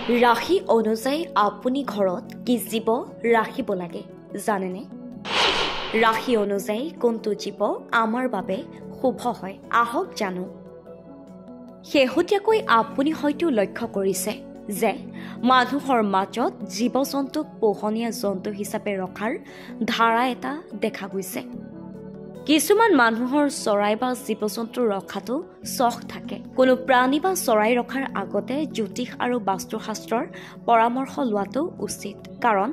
ৰাশি অনুযায়ী আপুনি ঘৰত কি জীৱ ৰাখিব লাগে জানেনে? ৰাশি অনুযায়ী কোনটো জীৱ আমাৰ বাবে শুভ হয় আহক জানো। শেহতীয়াকৈ আপুনি হয়তো লক্ষ্য কৰিছে যে মানুহৰ মাজত জীৱ-জন্তুক পোহনীয়া জন্তু হিচাপে ৰখাৰ ধাৰা এটা দেখা গৈছে। কিছুমান মানুহৰ চৰাই বা জীৱ-জন্তু ৰখাটো চখ থাকে। কোনো প্ৰাণী বা চৰাই ৰখাৰ আগতে জ্যোতিষ আৰু বাস্তুশাস্ত্ৰৰ পৰামৰ্শ লোৱাটো উচিত, কাৰণ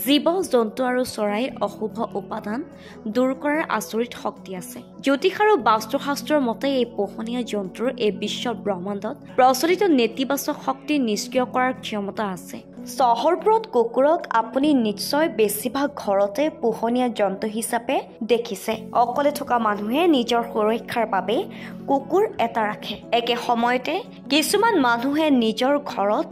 জীৱ-জন্তু আৰু চৰাইৰ অশুভ উপাদান দূৰ কৰাৰ আচৰিত শক্তি আছে। জ্যোতিষ আৰু বাস্তুশাস্ত্ৰৰ মতে এই পোহনীয়া জন্তুৰ এই বিশ্ব ব্ৰহ্মাণ্ডত প্ৰচলিত নেতিবাচক শক্তি নিষ্ক্ৰিয় কৰাৰ ক্ষমতা আছে। চহৰবোৰত কুকুৰক আপুনি নিশ্চয় বেছিভাগ ঘৰতে পোহনীয়া জন্তু হিচাপে দেখিছে। অকলে থকা মানুহে নিজৰ সুৰক্ষাৰ বাবে কুকুৰ এটা ৰাখে। একে সময়তে কিছুমান মানুহে নিজৰ ঘৰত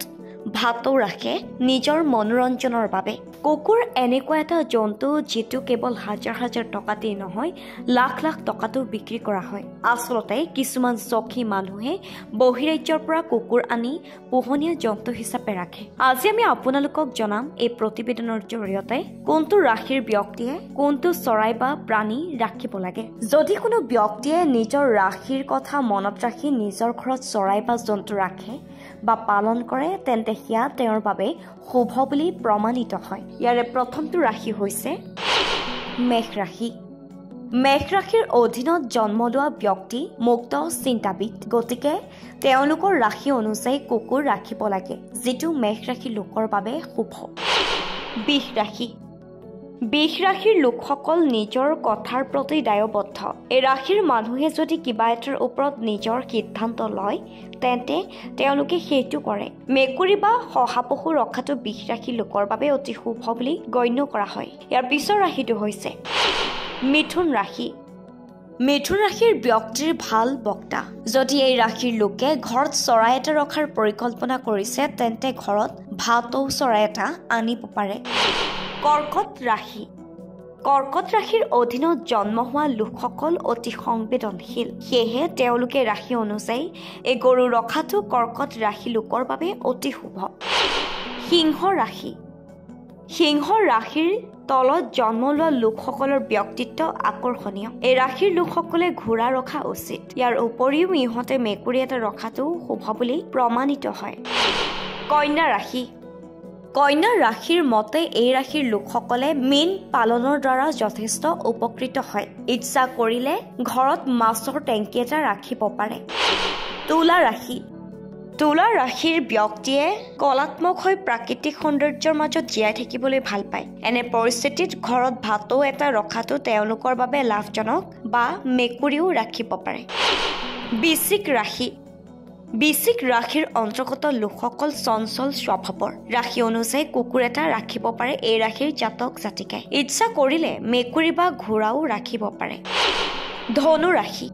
ভাতৌ ৰাখে নিজৰ মনোৰঞ্জনৰ বাবে। কুকুৰ এনেকুৱা এটা জন্তু যিটো কেৱল হাজাৰ হাজাৰ টকাতেই নহয়, লাখ লাখ টকাতো বিক্ৰী কৰা হয়। আচলতে কিছুমান চখী মানুহে বহিৰাজ্যৰ পৰা কুকুৰ আনি পোহনীয়া জন্তু হিচাপে ৰাখে। আজি আমি আপোনালোকক জনাম এই প্ৰতিবেদনৰ জৰিয়তে কোনটো ৰাশিৰ ব্যক্তিয়ে কোনটো চৰাই বা প্ৰাণী ৰাখিব লাগে। যদি কোনো ব্যক্তিয়ে নিজৰ ৰাশিৰ কথা মনত ৰাখি নিজৰ ঘৰত চৰাই বা জন্তু ৰাখে বা পালন কৰে, তেন্তে সেয়া তেওঁৰ বাবে শুভ বুলি প্ৰমাণিত হয়। ইয়াৰে প্ৰথমটো ৰাশি হৈছে মেষ ৰাশি। মেষ ৰাশিৰ অধীনত জন্ম লোৱা ব্যক্তি মুক্ত চিন্তাবিদ, গতিকে তেওঁলোকৰ ৰাশি অনুযায়ী কুকুৰ ৰাখিব লাগে, যিটো মেষ ৰাশিৰ লোকৰ বাবে শুভ। বৃষ ৰাশি। বৃষ ৰাশিৰ লোকসকল নিজৰ কথাৰ প্ৰতি দায়বদ্ধ। এই ৰাশিৰ মানুহে যদি কিবা এটাৰ ওপৰত নিজৰ সিদ্ধান্ত লয়, তেন্তে তেওঁলোকে সেইটো কৰে। মেকুৰী বা শহাপহু ৰখাটো বৃষ ৰাশিৰ লোকৰ বাবে অতি শুভ বুলি গণ্য কৰা হয়। ইয়াৰ পিছৰ ৰাশিটো হৈছে মিথুন ৰাশি। মিথুন ৰাশিৰ ব্যক্তিৰ ভাল বক্তা। যদি এই ৰাশিৰ লোকে ঘৰত চৰাই এটা ৰখাৰ পৰিকল্পনা কৰিছে, তেন্তে ঘৰত ভাতৌ চৰাই এটা আনিব পাৰে। কৰ্কট ৰাশি। কৰ্কট ৰাশিৰ অধীনত জন্ম হোৱা লোকসকল অতি সংবেদনশীল, সেয়েহে তেওঁলোকে ৰাশি অনুযায়ী এই গৰু ৰখাটো কৰ্কট ৰাশি লোকৰ বাবে অতি শুভ। সিংহ ৰাশি। সিংহ ৰাশিৰ তলত জন্ম লোৱা লোকসকলৰ ব্যক্তিত্ব আকৰ্ষণীয়। এই ৰাশিৰ লোকসকলে ঘোঁৰা ৰখা উচিত। ইয়াৰ উপৰিও ইহঁতে মেকুৰী এটা ৰখাটো শুভ বুলি প্ৰমাণিত হয়। কন্যা ৰাশি। কন্যা ৰাশিৰ মতে এই ৰাশিৰ লোকসকলে মীন পালনৰ দ্বাৰা যথেষ্ট উপকৃত হয়। ইচ্ছা কৰিলে ঘৰত মাছৰ টেংকি এটা ৰাখিব পাৰে। তুলা ৰাশি। তুলা ৰাশিৰ ব্যক্তিয়ে কলাত্মক হৈ প্ৰাকৃতিক সৌন্দৰ্যৰ মাজত জীয়াই থাকিবলৈ ভাল পায়। এনে পৰিস্থিতিত ঘৰত ভাতৌ এটা ৰখাটো তেওঁলোকৰ বাবে লাভজনক, বা মেকুৰীও ৰাখিব পাৰে। বৃশ্চিক ৰাশি। বৃশ্চিক ৰাশিৰ অন্তৰ্গত লোকসকল চঞ্চল স্বভাৱৰ। ৰাশি অনুযায়ী কুকুৰ এটা ৰাখিব পাৰে এই ৰাশিৰ জাতক জাতিকাই। ইচ্ছা কৰিলে মেকুৰী বা ঘোঁৰাও ৰাখিব পাৰে। ধনু ৰাশি।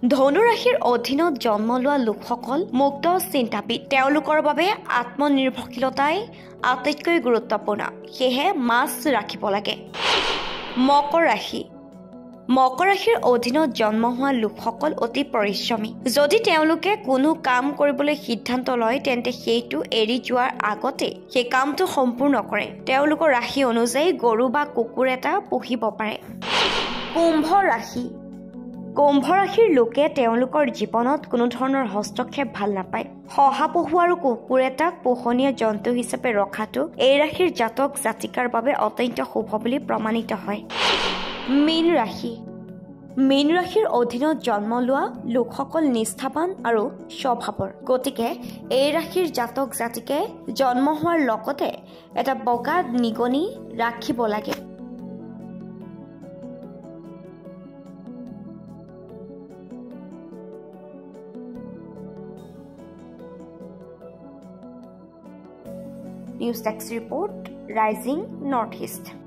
ধনু ৰাশিৰ অধীনত জন্ম লোৱা লোকসকল মুক্ত চিন্তাবিদ। তেওঁলোকৰ বাবে আত্মনিৰ্ভৰশীলতাই আটাইতকৈ গুৰুত্বপূৰ্ণ, সেয়েহে মাছ ৰাখিব লাগে। মকৰ ৰাশি। মকৰ ৰাশিৰ অধীনত জন্ম হোৱা লোকসকল অতি পৰিশ্ৰমী। যদি তেওঁলোকে কোনো কাম কৰিবলৈ সিদ্ধান্ত লয়, তেন্তে সেইটো এৰি যোৱাৰ আগতে সেই কামটো সম্পূৰ্ণ কৰে। তেওঁলোকৰ ৰাশি অনুযায়ী গৰু বা কুকুৰ এটা পুহিব পাৰে। কুম্ভ ৰাশি। কুম্ভ ৰাশিৰ লোকে তেওঁলোকৰ জীৱনত কোনো ধৰণৰ হস্তক্ষেপ ভাল নাপায়। শহাপহু আৰু কুকুৰ এটাক পোহনীয়া জন্তু হিচাপে ৰখাটো এই ৰাশিৰ জাতক জাতিকাৰ বাবে অত্যন্ত শুভ বুলি প্ৰমাণিত হয়। মীন ৰাশি। মীন ৰাশিৰ অধীনত জন্ম লোৱা লোকসকল নিষ্ঠাবান আৰু স্বভাৱৰ, গতিকে এই ৰাশিৰ জাতক জাতিকে জন্ম হোৱাৰ লগতে এটা বগা নিগনি ৰাখিব লাগে। News desk report, rising north east.